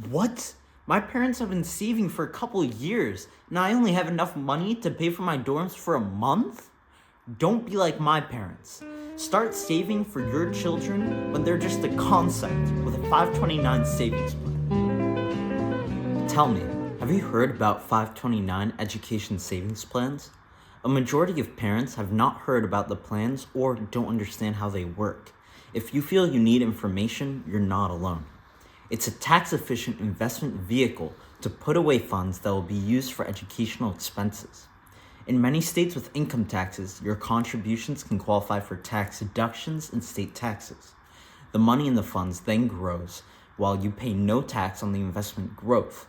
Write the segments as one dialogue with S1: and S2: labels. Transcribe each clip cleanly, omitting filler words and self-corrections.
S1: What? My parents have been saving for a couple of years, and I only have enough money to pay for my dorms for a month? Don't be like my parents. Start saving for your children when they're just a concept with a 529 savings plan. Tell me, have you heard about 529 education savings plans? A majority of parents have not heard about the plans or don't understand how they work. If you feel you need information, you're not alone. It's a tax-efficient investment vehicle to put away funds that will be used for educational expenses. In many states with income taxes, your contributions can qualify for tax deductions and state taxes. The money in the funds then grows, while you pay no tax on the investment growth.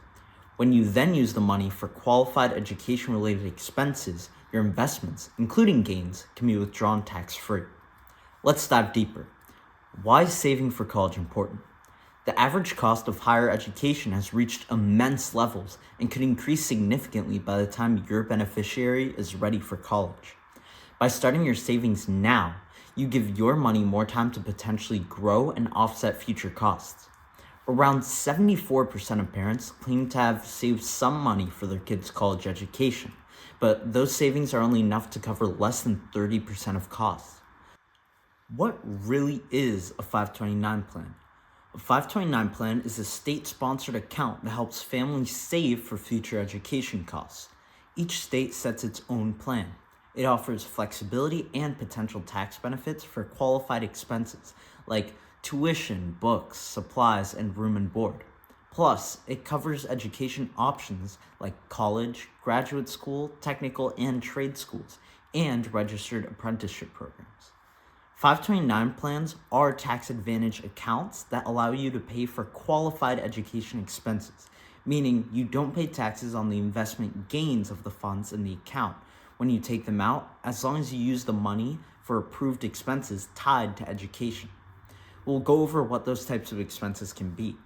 S1: When you then use the money for qualified education-related expenses, your investments, including gains, can be withdrawn tax-free. Let's dive deeper. Why is saving for college important? The average cost of higher education has reached immense levels and could increase significantly by the time your beneficiary is ready for college. By starting your savings now, you give your money more time to potentially grow and offset future costs. Around 74% of parents claim to have saved some money for their kids' college education, but those savings are only enough to cover less than 30% of costs. What really is a 529 plan? A 529 plan is a state-sponsored account that helps families save for future education costs. Each state sets its own plan. It offers flexibility and potential tax benefits for qualified expenses like tuition, books, supplies, and room and board. Plus, it covers education options like college, graduate school, technical and trade schools, and registered apprenticeship programs. 529 plans are tax advantage accounts that allow you to pay for qualified education expenses, meaning you don't pay taxes on the investment gains of the funds in the account when you take them out, as long as you use the money for approved expenses tied to education. We'll go over what those types of expenses can be.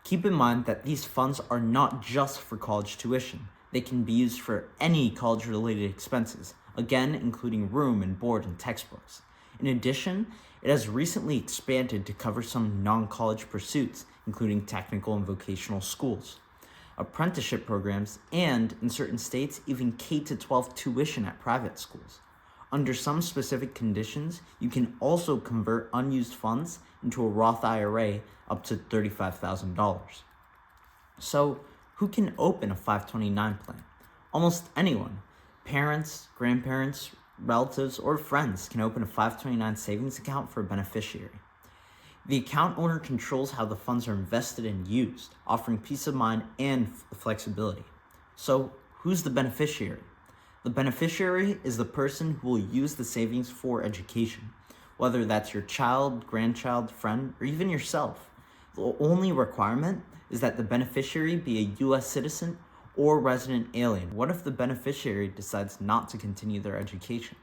S1: Keep in mind that these funds are not just for college tuition. They can be used for any college-related expenses, again including room and board and textbooks. In addition, it has recently expanded to cover some non-college pursuits, including technical and vocational schools, apprenticeship programs, and, in certain states, even K-12 tuition at private schools. Under some specific conditions, you can also convert unused funds into a Roth IRA up to $35,000. So, who can open a 529 plan? Almost anyone. Parents, grandparents, relatives, or friends can open a 529 savings account for a beneficiary. The account owner controls how the funds are invested and used, offering peace of mind and flexibility. So, who's the beneficiary? The beneficiary is the person who will use the savings for education, whether that's your child, grandchild, friend, or even yourself. The only requirement is that the beneficiary be a U.S. citizen or resident alien. What if the beneficiary decides not to continue their education?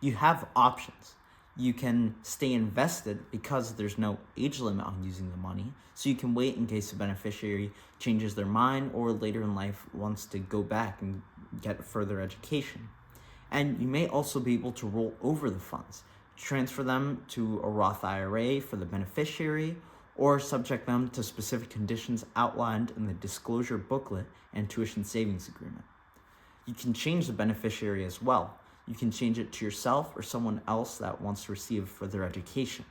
S1: You have options. You can stay invested because there's no age limit on using the money, so you can wait in case the beneficiary changes their mind or later in life wants to go back and get further education. And you may also be able to roll over the funds, transfer them to a Roth IRA for the beneficiary, or subject them to specific conditions outlined in the disclosure booklet and tuition savings agreement. You can change the beneficiary as well. You can change it to yourself or someone else that wants to receive further education.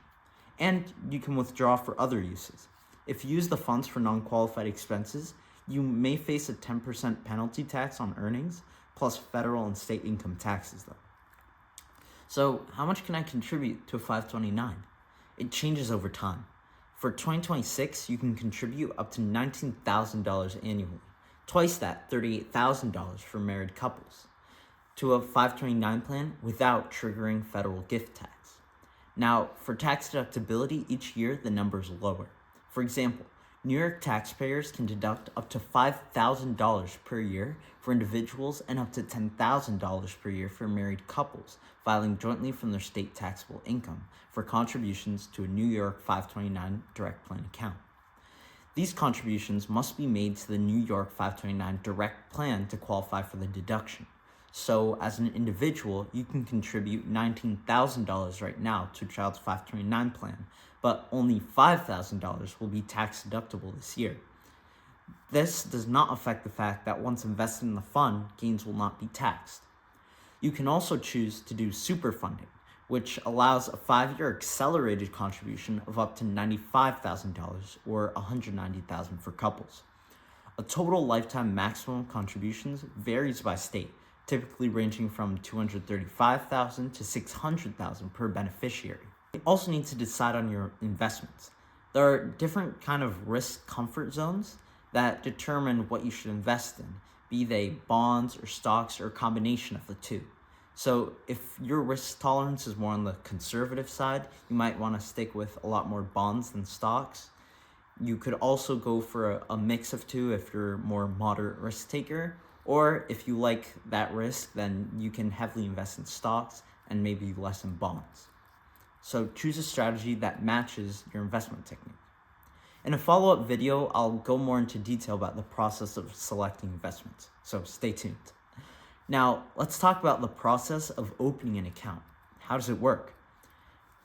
S1: And you can withdraw for other uses. If you use the funds for non-qualified expenses, you may face a 10% penalty tax on earnings, plus federal and state income taxes though. So how much can I contribute to a 529? It changes over time. For 2026, you can contribute up to $19,000 annually, twice that, $38,000 for married couples, to a 529 plan without triggering federal gift tax. Now, for tax deductibility, each year the number is lower. For example, New York taxpayers can deduct up to $5,000 per year for individuals and up to $10,000 per year for married couples filing jointly from their state taxable income for contributions to a New York 529 direct plan account. These contributions must be made to the New York 529 direct plan to qualify for the deduction. So, as an individual, you can contribute $19,000 right now to a child's 529 plan, but only $5,000 will be tax deductible this year. This does not affect the fact that once invested in the fund, gains will not be taxed. You can also choose to do super funding, which allows a 5-year accelerated contribution of up to $95,000 or $190,000 for couples. A total lifetime maximum contributions varies by state, typically ranging from $235,000 to $600,000 per beneficiary. You also need to decide on your investments. There are different kind of risk comfort zones that determine what you should invest in, be they bonds or stocks or a combination of the two. So if your risk tolerance is more on the conservative side, you might want to stick with a lot more bonds than stocks. You could also go for a mix of two if you're a more moderate risk taker, or if you like that risk, then you can heavily invest in stocks and maybe less in bonds. So choose a strategy that matches your investment technique. In a follow-up video, I'll go more into detail about the process of selecting investments, so stay tuned. Now, let's talk about the process of opening an account. How does it work?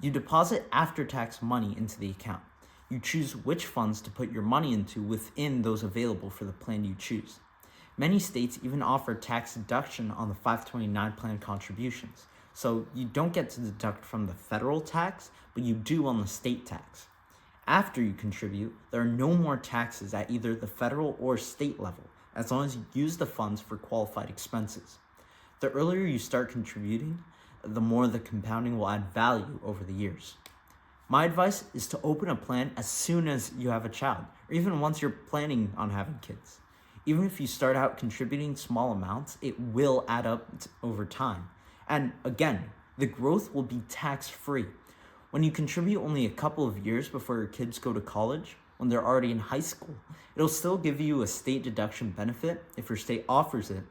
S1: You deposit after-tax money into the account. You choose which funds to put your money into within those available for the plan you choose. Many states even offer tax deduction on the 529 plan contributions, so you don't get to deduct from the federal tax, but you do on the state tax. After you contribute, there are no more taxes at either the federal or state level, as long as you use the funds for qualified expenses. The earlier you start contributing, the more the compounding will add value over the years. My advice is to open a plan as soon as you have a child, or even once you're planning on having kids. Even if you start out contributing small amounts, it will add up over time. And again, the growth will be tax-free. When you contribute only a couple of years before your kids go to college, when they're already in high school, it'll still give you a state deduction benefit if your state offers it,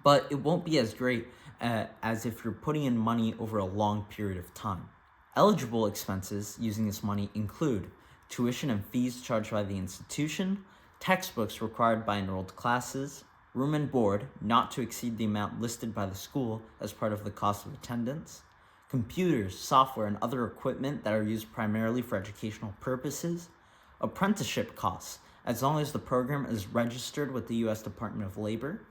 S1: but it won't be as great as if you're putting in money over a long period of time. Eligible expenses using this money include tuition and fees charged by the institution, textbooks required by enrolled classes, room and board not to exceed the amount listed by the school as part of the cost of attendance, computers, software, and other equipment that are used primarily for educational purposes, apprenticeship costs, as long as the program is registered with the U.S. Department of Labor,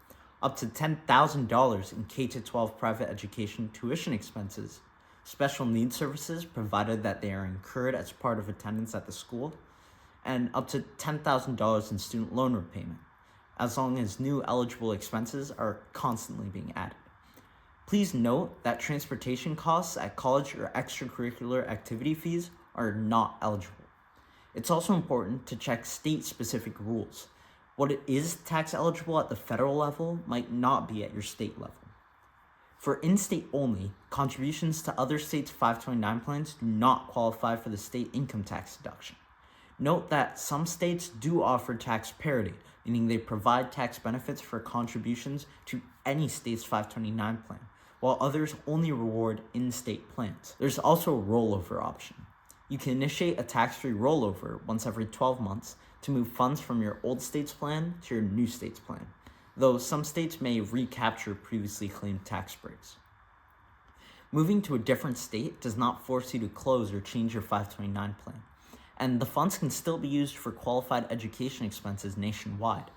S1: up to $10,000 in K-12 private education tuition expenses, special needs services provided that they are incurred as part of attendance at the school, and up to $10,000 in student loan repayment, as long as new eligible expenses are constantly being added. Please note that transportation costs at college or extracurricular activity fees are not eligible. It's also important to check state-specific rules. What is tax eligible at the federal level might not be at your state level. For in-state only, contributions to other states' 529 plans do not qualify for the state income tax deduction. Note that some states do offer tax parity, meaning they provide tax benefits for contributions to any state's 529 plan, while others only reward in-state plans. There's also a rollover option. You can initiate a tax-free rollover once every 12 months to move funds from your old state's plan to your new state's plan, though some states may recapture previously claimed tax breaks. Moving to a different state does not force you to close or change your 529 plan, and the funds can still be used for qualified education expenses nationwide.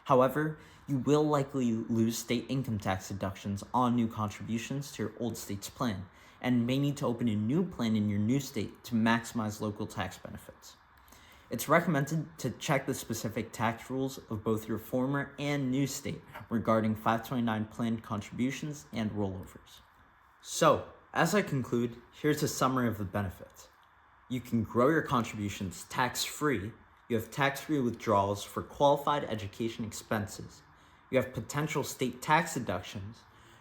S1: However, you will likely lose state income tax deductions on new contributions to your old state's plan, and may need to open a new plan in your new state to maximize local tax benefits. It's recommended to check the specific tax rules of both your former and new state regarding 529 plan contributions and rollovers. So, as I conclude, here's a summary of the benefits. You can grow your contributions tax-free. You have tax-free withdrawals for qualified education expenses. You have potential state tax deductions.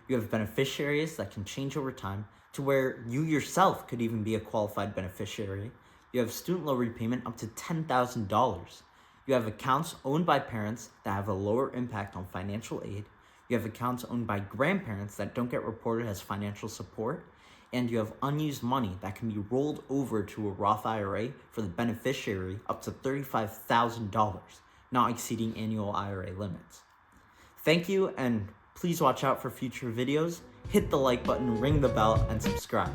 S1: You have beneficiaries that can change over time to where you yourself could even be a qualified beneficiary. You have student loan repayment up to $10,000. You have accounts owned by parents that have a lower impact on financial aid. You have accounts owned by grandparents that don't get reported as financial support. And you have unused money that can be rolled over to a Roth IRA for the beneficiary up to $35,000, not exceeding annual IRA limits. Thank you, and please watch out for future videos. Hit the like button, ring the bell, and subscribe.